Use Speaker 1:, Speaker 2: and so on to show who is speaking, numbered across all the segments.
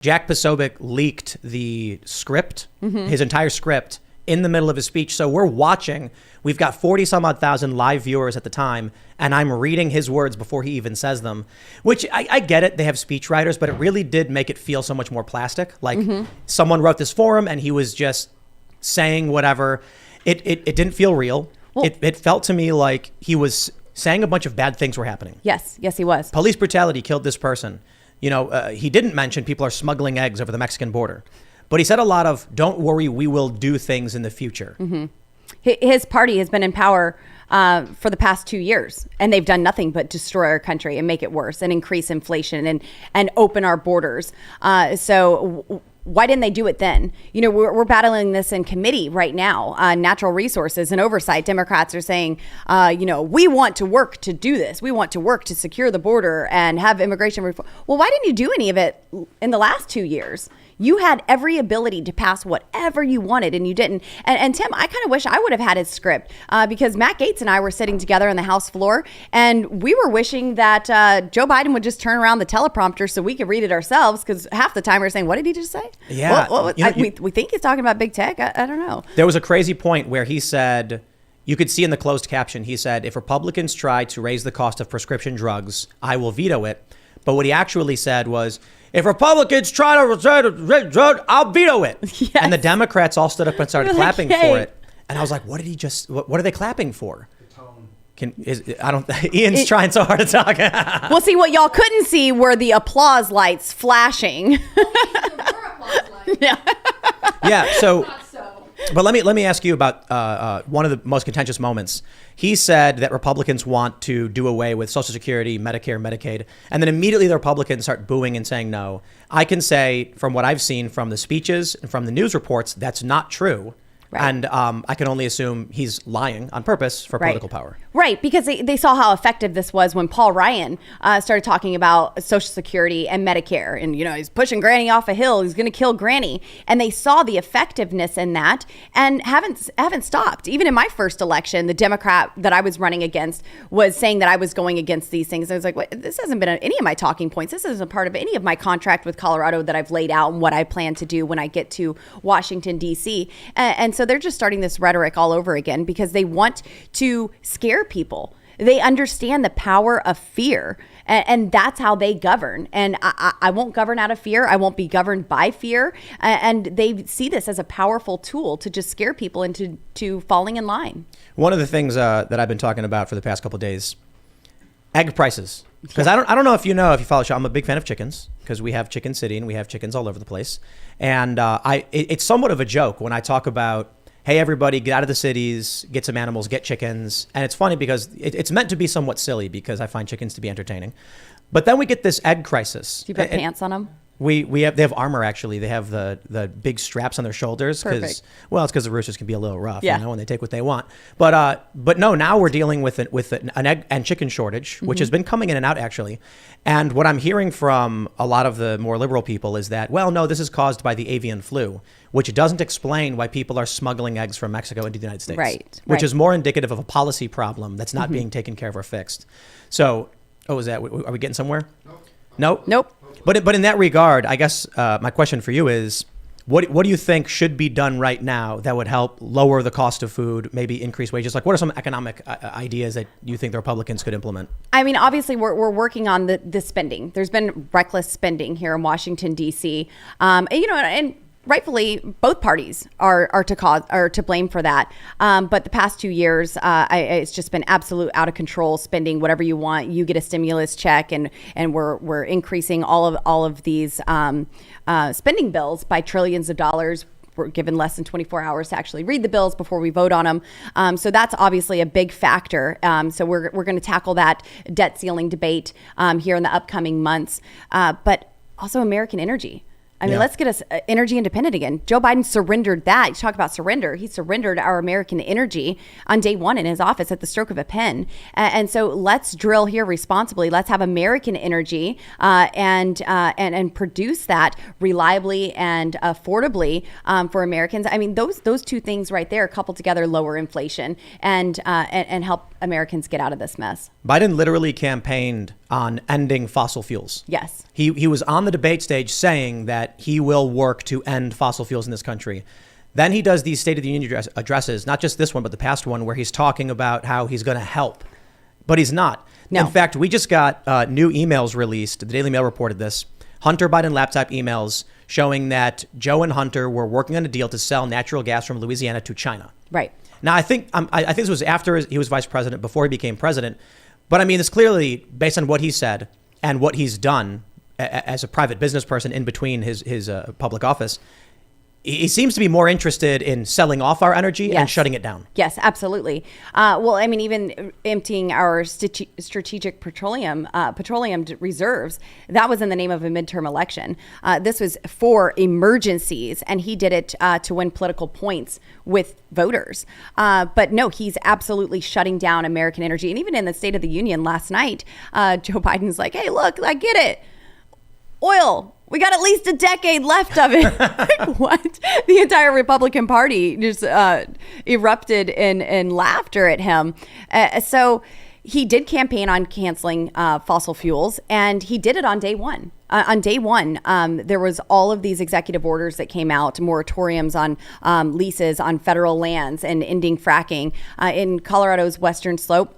Speaker 1: Jack Posobiec leaked the script, his entire script, in the middle of his speech. So we're watching. We've got 40 some odd thousand live viewers at the time, and I'm reading his words before he even says them, which I get it. They have speech writers, but it really did make it feel so much more plastic. Like someone wrote this for him and he was just saying whatever. It didn't feel real. Well, it felt to me like he was saying a bunch of bad things were happening.
Speaker 2: Yes, he was.
Speaker 1: Police brutality killed this person. He didn't mention people are smuggling eggs over the Mexican border, but he said a lot of, don't worry, we will do things in the future.
Speaker 2: His party has been in power for the past 2 years, and they've done nothing but destroy our country and make it worse and increase inflation and open our borders. So why didn't they do it then? We're battling this in committee right now, natural resources and oversight. Democrats are saying, we want to work to do this. We want to work to secure the border and have immigration reform. Well, why didn't you do any of it in the last 2 years? You had every ability to pass whatever you wanted, and you didn't. And Tim, I kind of wish I would have had his script because Matt Gaetz and I were sitting together on the House floor, and we were wishing that Joe Biden would just turn around the teleprompter so we could read it ourselves, because half the time we were saying, what did he just say?
Speaker 1: Yeah.
Speaker 2: We think he's talking about big tech. I don't know.
Speaker 1: There was a crazy point where he said, you could see in the closed caption, he said, if Republicans try to raise the cost of prescription drugs, I will veto it. But what he actually said was, if Republicans try to raise drugs, I'll veto it. Yes. And the Democrats all stood up and started clapping for it. And I was like, what are they clapping for? The tone. Ian's trying so hard to talk.
Speaker 2: Well, see, what y'all couldn't see were the applause lights flashing.
Speaker 1: Yeah. So. But let me ask you about one of the most contentious moments. He said that Republicans want to do away with Social Security, Medicare, Medicaid, and then immediately the Republicans start booing and saying no. I can say from what I've seen from the speeches and from the news reports, that's not true. Right. And I can only assume he's lying on purpose for political power.
Speaker 2: Right, because they saw how effective this was when Paul Ryan started talking about Social Security and Medicare. And, he's pushing Granny off a hill. He's going to kill Granny. And they saw the effectiveness in that and haven't stopped. Even in my first election, the Democrat that I was running against was saying that I was going against these things. I was like, wait, this hasn't been any of my talking points. This isn't part of any of my contract with Colorado that I've laid out and what I plan to do when I get to Washington, D.C. And so they're just starting this rhetoric all over again because they want to scare people. They understand the power of fear, and that's how they govern. And I won't govern out of fear. I won't be governed by fear. And they see this as a powerful tool to just scare people into falling in line.
Speaker 1: One of the things that I've been talking about for the past couple of days, egg prices. Because I don't know if you follow the show, I'm a big fan of chickens because we have Chicken City and we have chickens all over the place. And it's somewhat of a joke when I talk about, hey, everybody, get out of the cities, get some animals, get chickens. And it's funny because it's meant to be somewhat silly because I find chickens to be entertaining. But then we get this egg crisis.
Speaker 2: Do you put pants on them?
Speaker 1: They have armor, actually. They have the big straps on their shoulders. It's because the roosters can be a little rough, and they take what they want. But no, now we're dealing with an egg and chicken shortage, which has been coming in and out, actually. And what I'm hearing from a lot of the more liberal people is that, well, no, this is caused by the avian flu, which doesn't explain why people are smuggling eggs from Mexico into the United States.
Speaker 2: Right.
Speaker 1: Which is more indicative of a policy problem that's not being taken care of or fixed. So, are we getting somewhere? Nope. But in that regard, I guess my question for you is, what do you think should be done right now that would help lower the cost of food, maybe increase wages? Like, what are some economic ideas that you think the Republicans could implement?
Speaker 2: I mean, obviously, we're working on the spending. There's been reckless spending here in Washington, D.C. And rightfully, both parties are to blame for that. But the past 2 years, it's just been absolute out of control spending. Whatever you want, you get a stimulus check, and we're increasing all of these spending bills by trillions of dollars. We're given less than 24 hours to actually read the bills before we vote on them. So that's obviously a big factor. So we're going to tackle that debt ceiling debate here in the upcoming months. But also American energy. I mean, let's get us energy independent again. Joe Biden surrendered that. You talk about surrender. He surrendered our American energy on day one in his office at the stroke of a pen. And so let's drill here responsibly. Let's have American energy and produce that reliably and affordably for Americans. I mean, those two things right there coupled together lower inflation and help Americans get out of this mess.
Speaker 1: Biden literally campaigned on ending fossil fuels.
Speaker 2: Yes.
Speaker 1: He was on the debate stage saying that that he will work to end fossil fuels in this country. Then he does these State of the Union addresses, not just this one, but the past one, where he's talking about how he's going to help. But he's not.
Speaker 2: No.
Speaker 1: In fact, we just got new emails released. The Daily Mail reported this. Hunter Biden laptop emails showing that Joe and Hunter were working on a deal to sell natural gas from Louisiana to China.
Speaker 2: Right.
Speaker 1: Now, I think this was after he was vice president, before he became president. But I mean, it's clearly based on what he said and what he's done as a private business person in between his public office. He seems to be more interested in selling off our energy and shutting it down.
Speaker 2: Yes, absolutely. Well, I mean, even emptying our strategic petroleum reserves, that was in the name of a midterm election. This was for emergencies, and he did it to win political points with voters. But no, he's absolutely shutting down American energy. And even in the State of the Union last night, Joe Biden's like, hey, look, I get it. Oil. We got at least a decade left of it. Like, what? The entire Republican Party just erupted in laughter at him. So he did campaign on canceling fossil fuels, and he did it on day one. On day one, there was all of these executive orders that came out, moratoriums on leases on federal lands and ending fracking. In Colorado's Western Slope,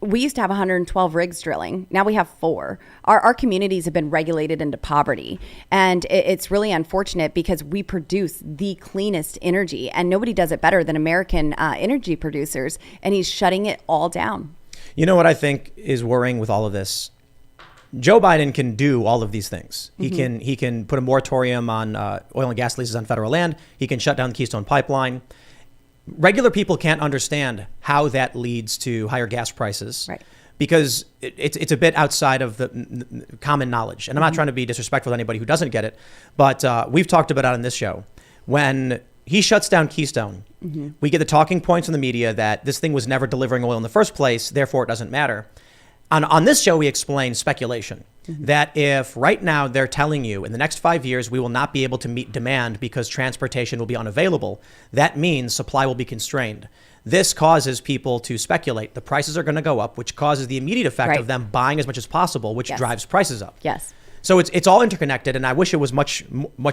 Speaker 2: we used to have 112 rigs drilling. Now we have 4. Our communities have been regulated into poverty. And it's really unfortunate because we produce the cleanest energy, and nobody does it better than American energy producers. And he's shutting it all down.
Speaker 1: You know what I think is worrying with all of this? Joe Biden can do all of these things. Mm-hmm. He can put a moratorium on oil and gas leases on federal land. He can shut down the Keystone Pipeline. Regular people can't understand how that leads to higher gas prices,
Speaker 2: right?
Speaker 1: Because it's a bit outside of the common knowledge. And I'm not trying to be disrespectful to anybody who doesn't get it, but we've talked about it on this show. When he shuts down Keystone, we get the talking points in the media that this thing was never delivering oil in the first place, therefore it doesn't matter. On this show, we explain speculation. That if right now they're telling you in the next 5 years we will not be able to meet demand because transportation will be unavailable, that means supply will be constrained. This causes people to speculate. The prices are going to go up, which causes the immediate effect of them buying as much as possible, which drives prices up.
Speaker 2: Yes.
Speaker 1: So it's all interconnected, and I wish it was much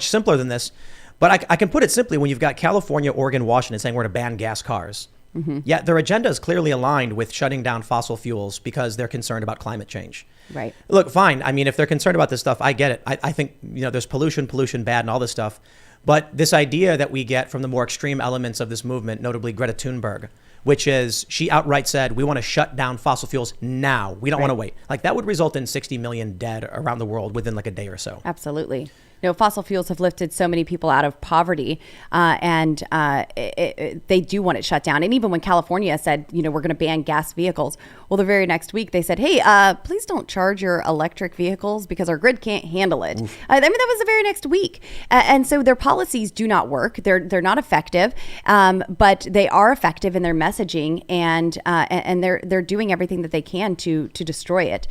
Speaker 1: simpler than this. But I can put it simply: when you've got California, Oregon, Washington saying we're going to ban gas cars, yeah, their agenda is clearly aligned with shutting down fossil fuels because they're concerned about climate change.
Speaker 2: Right.
Speaker 1: Look, fine. I mean, if they're concerned about this stuff, I get it. I think, there's pollution bad and all this stuff. But this idea that we get from the more extreme elements of this movement, notably Greta Thunberg, which is she outright said, we want to shut down fossil fuels now. We don't want to wait. Like, that would result in 60 million dead around the world within like a day or so.
Speaker 2: Absolutely. Fossil fuels have lifted so many people out of poverty, and they do want it shut down. And even when California said, we're going to ban gas vehicles, well, the very next week they said, hey, please don't charge your electric vehicles because our grid can't handle it. I mean, that was the very next week. And so their policies do not work. They're not effective, but they are effective in their messaging, and they're doing everything that they can to destroy it.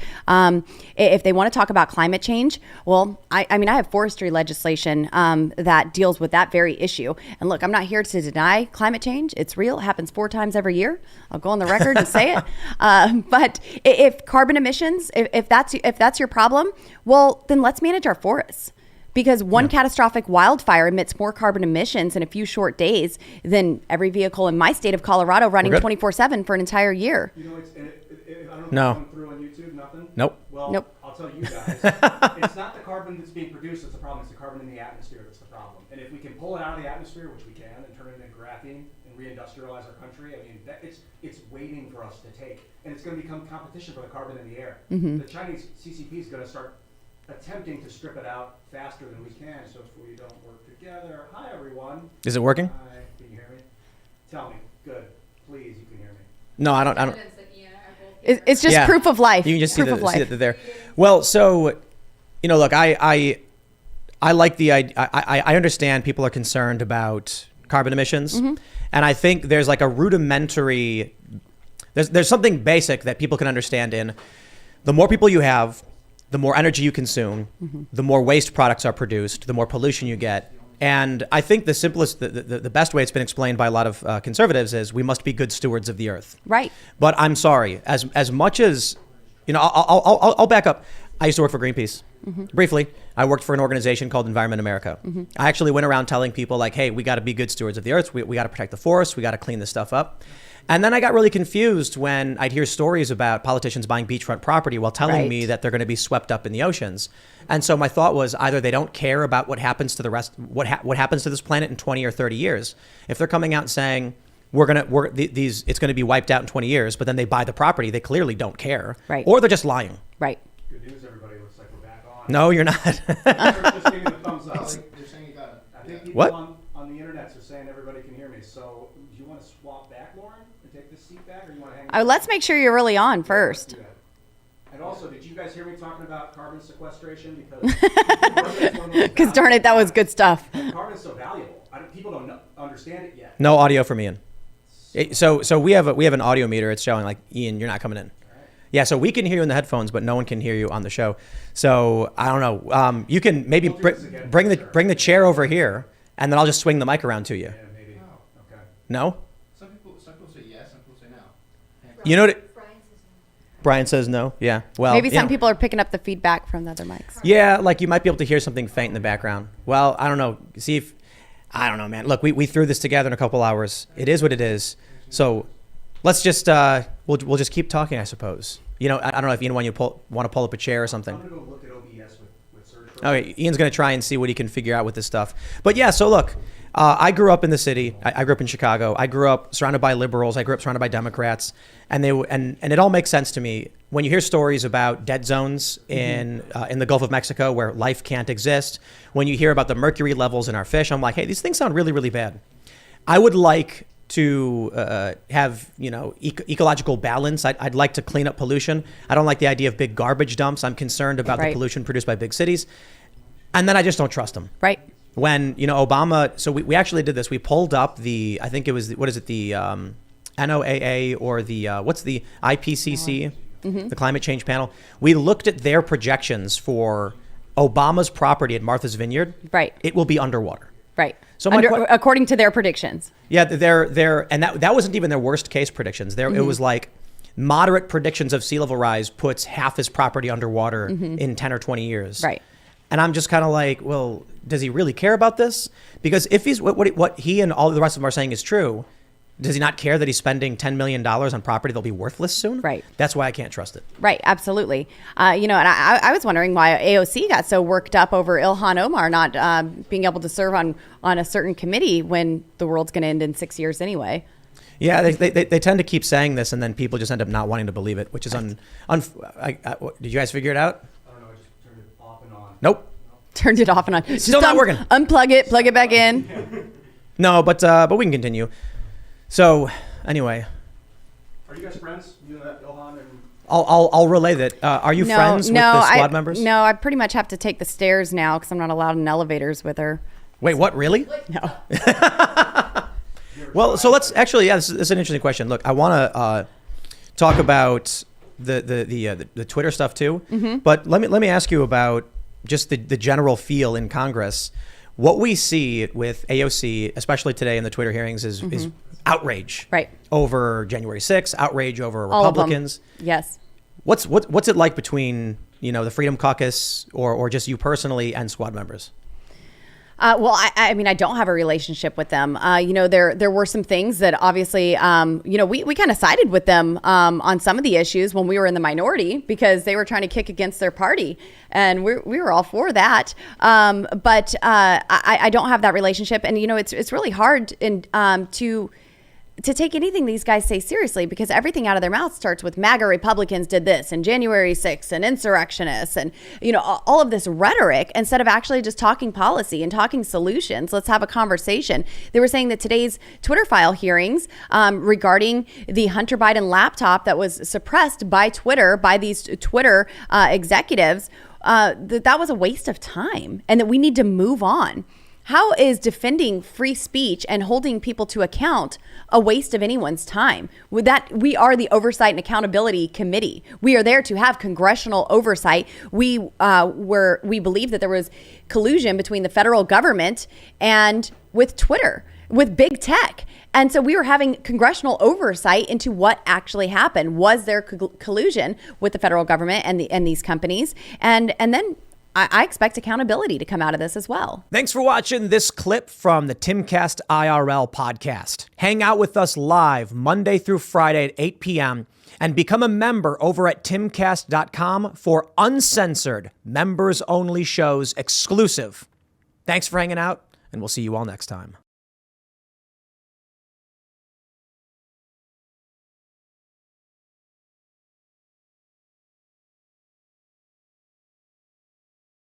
Speaker 2: If they want to talk about climate change, well, I mean, I have forestry legislation that deals with that very issue. And look, I'm not here to deny climate change. It's real. It happens 4 times every year. I'll go on the record and say it. But if carbon emissions, if that's your problem, well, then let's manage our forests. Because one catastrophic wildfire emits more carbon emissions in a few short days than every vehicle in my state of Colorado running 24/7 for an entire year.
Speaker 3: I don't know if
Speaker 1: No.
Speaker 3: it's come through on YouTube, nothing?
Speaker 1: Nope.
Speaker 3: Well,
Speaker 2: Nope.
Speaker 3: I'll tell you guys, it's not the carbon that's being produced that's the problem, it's the carbon in the atmosphere that's the problem. And if we can pull it out of the atmosphere, which we can, and turn it into graphene and reindustrialize our country, I mean, it's waiting for us to take. And it's going to become competition for the carbon in the air. The Chinese CCP is going to start attempting to strip it out faster than we can, so if we don't work together. Hi, everyone.
Speaker 1: Is it working?
Speaker 3: Hi, can you hear me? Tell me. Good. Please, you can hear me.
Speaker 1: No, I don't.
Speaker 2: It's just proof of life.
Speaker 1: You can just see
Speaker 2: proof of life.
Speaker 1: that there. Well, so, look, I like the idea. I understand people are concerned about carbon emissions. And I think there's like a rudimentary, there's something basic that people can understand in the more people you have, the more energy you consume, the more waste products are produced, the more pollution you get. And I think the simplest, the best way it's been explained by a lot of conservatives is we must be good stewards of the earth.
Speaker 2: Right.
Speaker 1: But I'm sorry, as much as, I'll back up. I used to work for Greenpeace. Briefly, I worked for an organization called Environment America. I actually went around telling people like, hey, we got to be good stewards of the earth. We got to protect the forest. We got to clean this stuff up. And then I got really confused when I'd hear stories about politicians buying beachfront property while telling me that they're going to be swept up in the oceans. And so my thought was either they don't care about what happens to the rest, what happens to this planet in 20 or 30 years. If they're coming out and saying it's going to be wiped out in 20 years, but then they buy the property, they clearly don't care.
Speaker 2: Right.
Speaker 1: Or they're just lying.
Speaker 2: Right.
Speaker 3: Good news, everybody. Looks like we're back on.
Speaker 1: No, you're not.
Speaker 3: Serge just gave me the thumbs up.
Speaker 4: They're saying you got it.
Speaker 3: I think people
Speaker 1: What?
Speaker 3: on the internet are saying everybody can hear me. So do you want to swap back, Lauren, and take this seat back, or you want to hang?
Speaker 2: Let's make sure you're really on first.
Speaker 3: Do that. And also, did you guys hear me talking about carbon sequestration? Because
Speaker 2: Because darn it, that was good stuff.
Speaker 3: Carbon's so valuable. People don't understand it yet.
Speaker 1: No audio from Ian. So we have an audio meter. It's showing like, Ian, you're not coming in. Yeah, so we can hear you in the headphones, but no one can hear you on the show. So I don't know. You can maybe bring the chair over here, and then I'll just swing the mic around to you.
Speaker 3: Yeah, maybe. Okay.
Speaker 1: No?
Speaker 4: Some people say yes, some people say no.
Speaker 1: You know what? Brian says no. Yeah. Well,
Speaker 2: Maybe some people are picking up the feedback from the other mics.
Speaker 1: Yeah, like you might be able to hear something faint in the background. Well, I don't know. I don't know, man. Look, we threw this together in a couple hours. It is what it is. So let's just we'll just keep talking, I suppose. You know, I don't know if Ian want to pull up a chair or something.
Speaker 3: I'm gonna go look at OBS with Serge.
Speaker 1: Okay, Ian's going to try and see what he can figure out with this stuff. But yeah, so look, I grew up in the city. I grew up in Chicago. I grew up surrounded by liberals. I grew up surrounded by Democrats, and it all makes sense to me when you hear stories about dead zones in the Gulf of Mexico where life can't exist. When you hear about the mercury levels in our fish, I'm like, hey, these things sound really, really bad. I would like to have ecological balance. I'd like to clean up pollution. I don't like the idea of big garbage dumps. I'm concerned about the pollution produced by big cities, and then I just don't trust them.
Speaker 2: Right.
Speaker 1: When Obama, so we actually did this. We pulled up the NOAA or what's the IPCC, the climate change panel. We looked at their projections for Obama's property at Martha's Vineyard.
Speaker 2: Right.
Speaker 1: It will be underwater.
Speaker 2: Right.
Speaker 1: So
Speaker 2: according to their predictions.
Speaker 1: Yeah, and that wasn't even their worst case predictions. It was like moderate predictions of sea level rise puts half his property underwater in 10 or 20 years.
Speaker 2: Right.
Speaker 1: And I'm just kind of like, well, does he really care about this? Because if he's what he and all the rest of them are saying is true, does he not care that he's spending $10 million on property that'll be worthless soon?
Speaker 2: Right.
Speaker 1: That's why I can't trust it.
Speaker 2: Right. Absolutely. And I was wondering why AOC got so worked up over Ilhan Omar not being able to serve on a certain committee when the world's going to end in 6 years anyway.
Speaker 1: Yeah, they tend to keep saying this, and then people just end up not wanting to believe it, which is did you guys figure it out?
Speaker 3: I don't know. I just turned it off and on.
Speaker 1: Nope.
Speaker 2: Turned it off and on.
Speaker 1: Still not working.
Speaker 2: Unplug it, plug it back in.
Speaker 1: No, but we can continue. So anyway,
Speaker 3: Are you guys friends? You and Ilhan and.
Speaker 1: I'll relay that. Are you friends with the squad members?
Speaker 2: No, I pretty much have to take the stairs now because I'm not allowed in elevators with her.
Speaker 1: Wait, what? Really?
Speaker 2: No.
Speaker 1: Well, so let's actually, this is an interesting question. Look, I want to talk about the Twitter stuff too, but let me ask you about just the general feel in Congress. What we see with AOC, especially today in the Twitter hearings, is outrage over January 6th, outrage over Republicans.
Speaker 2: Yes.
Speaker 1: What's it like between the Freedom Caucus or just you personally and squad members?
Speaker 2: Well, I mean, I don't have a relationship with them. There were some things that obviously, we kind of sided with them on some of the issues when we were in the minority because they were trying to kick against their party. And we were all for that. But I don't have that relationship. And, it's really hard to take anything these guys say seriously because everything out of their mouth starts with MAGA Republicans did this and January 6th and insurrectionists and, all of this rhetoric instead of actually just talking policy and talking solutions. Let's have a conversation. They were saying that today's Twitter file hearings regarding the Hunter Biden laptop that was suppressed by Twitter, by these Twitter executives, that was a waste of time and that we need to move on. How is defending free speech and holding people to account a waste of anyone's time? With that, we are the Oversight and Accountability Committee. We are there to have congressional oversight. We believe that there was collusion between the federal government and with Twitter, with big tech. And so we were having congressional oversight into what actually happened. Was there collusion with the federal government and these companies? And then I expect accountability to come out of this as well.
Speaker 1: Thanks for watching this clip from the Timcast IRL podcast. Hang out with us live Monday through Friday at 8 p.m. and become a member over at timcast.com for uncensored, members-only shows exclusive. Thanks for hanging out, and we'll see you all next time.